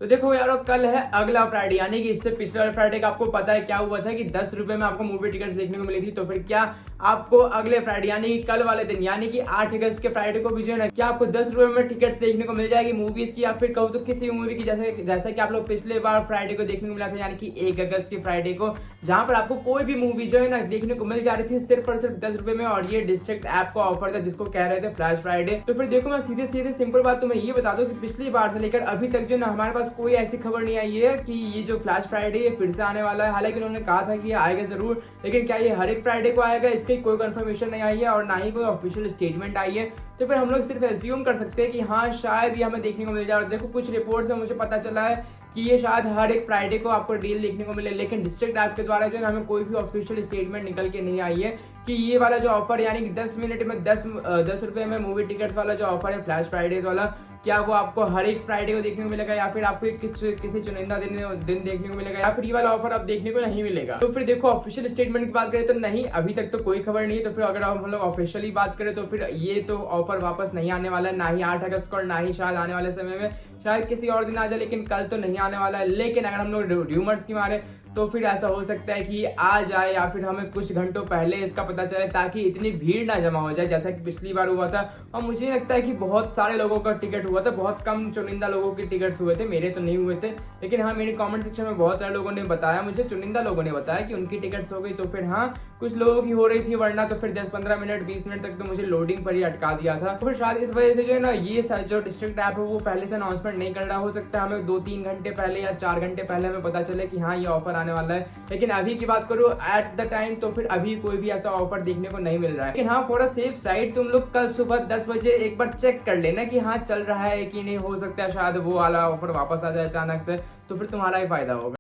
तो देखो यारो, कल है अगला फ्राइडे, यानी कि इससे पिछले वाले फ्राइडे का आपको पता है क्या हुआ था कि 10 रुपए में आपको मूवी टिकट्स देखने को मिली थी। तो फिर क्या आपको अगले फ्राइडे यानी कि कल वाले दिन यानी कि 8 अगस्त के फ्राइडे को भी जो है ना, क्या आपको 10 रुपए में टिकट्स देखने को मिल जाएगी मूवीज की, या फिर कहूँ तो किसी मूवी की, जैसे कि आप लोग पिछले बार फ्राइडे को देखने को मिला था यानी कि 1 अगस्त के फ्राइडे को, जहां पर आपको कोई भी मूवी जो है ना देखने को मिल जा रही थी सिर्फ और सिर्फ 10 रुपए में। और ये डिस्ट्रिक्ट ऐप का ऑफर था जिसको कह रहे थे फ्लैश फ्राइडे। तो फिर देखो, मैं सीधे सीधे सिंपल बात तुम्हें ये बता दूं कि पिछली बार से लेकर अभी तक जो ना हमारे पास कोई ऐसी खबर नहीं आई है कि ये जो फ्लैश फ्राइडे ये फिर से आने वाला है। हालांकि उन्होंने कहा था कि ये आएगा जरूर, लेकिन क्या ये हर एक फ्राइडे को आएगा इसकी कोई कंफर्मेशन नहीं आई है और ना ही कोई ऑफिशियल स्टेटमेंट आई है। तो फिर हम लोग सिर्फ एज्यूम कर सकते हैं कि हाँ शायद ये हमें देखने को मिल जाए। और देखो, कुछ रिपोर्ट्स में मुझे पता चला है कि ये शायद हर एक फ्राइडे को आपको डील देखने को मिले, लेकिन डिस्ट्रिक्ट ऐप के द्वारा जो है हमें कोई भी ऑफिशियल स्टेटमेंट निकल के नहीं आई है कि ये वाला जो ऑफर यानी कि 10 मिनट में 10 रुपए में मूवी टिकट्स वाला जो ऑफर है फ्लैश फ्राइडेज वाला, क्या वो आपको हर एक फ्राइडे को देखने को मिलेगा या फिर आपको किसी चुनिंदा दिन देखने को मिलेगा, या फिर ये वाला ऑफर आप देखने को नहीं मिलेगा। तो फिर देखो, ऑफिशियल स्टेटमेंट की बात करें तो नहीं, अभी तक तो कोई खबर नहीं है। तो फिर अगर हम लोग ऑफिशियली बात करें तो फिर ये तो ऑफर वापस नहीं आने वाला है, ना ही 8 अगस्त को और ना ही शायद आने वाले समय में, शायद किसी और दिन आ जाए, लेकिन कल तो नहीं आने वाला है। लेकिन अगर हम लोग र्यूमर्स की मारे तो फिर ऐसा हो सकता है कि आ जाए या फिर हमें कुछ घंटों पहले इसका पता चले, ताकि इतनी भीड़ ना जमा हो जाए जैसा कि पिछली बार हुआ था। और मुझे लगता है कि बहुत सारे लोगों का टिकट हुआ था, बहुत कम चुनिंदा लोगों के टिकट हुए थे, मेरे तो नहीं हुए थे। लेकिन हाँ, मेरे कमेंट सेक्शन में बहुत सारे लोगों ने बताया, मुझे चुनिंदा लोगों ने बताया कि उनकी टिकट्स हो गई। तो फिर हाँ, कुछ लोगों की हो रही थी, वरना तो फिर 10-15 मिनट 20 मिनट तक तो मुझे लोडिंग पर ही अटका दिया था। तो फिर शायद इस वजह से जो है ना, ये जो डिस्ट्रिक्ट ऐप है वो पहले से अनाउंसमेंट नहीं कर रहा। हो सकता है हमें 2-3 घंटे पहले या 4 घंटे पहले हमें पता चले कि हाँ ये ऑफर आने वाला है। लेकिन अभी की बात करो एट द टाइम, तो फिर अभी कोई भी ऐसा ऑफर देखने को नहीं मिल रहा है। लेकिन हाँ, फॉर अ सेफ साइड तुम लोग कल सुबह 10 बजे एक बार चेक कर लेना कि हाँ चल रहा है कि नहीं। हो सकता है शायद वो वाला ऑफर वापस आ जाए अचानक से, तो फिर तुम्हारा ही फायदा होगा।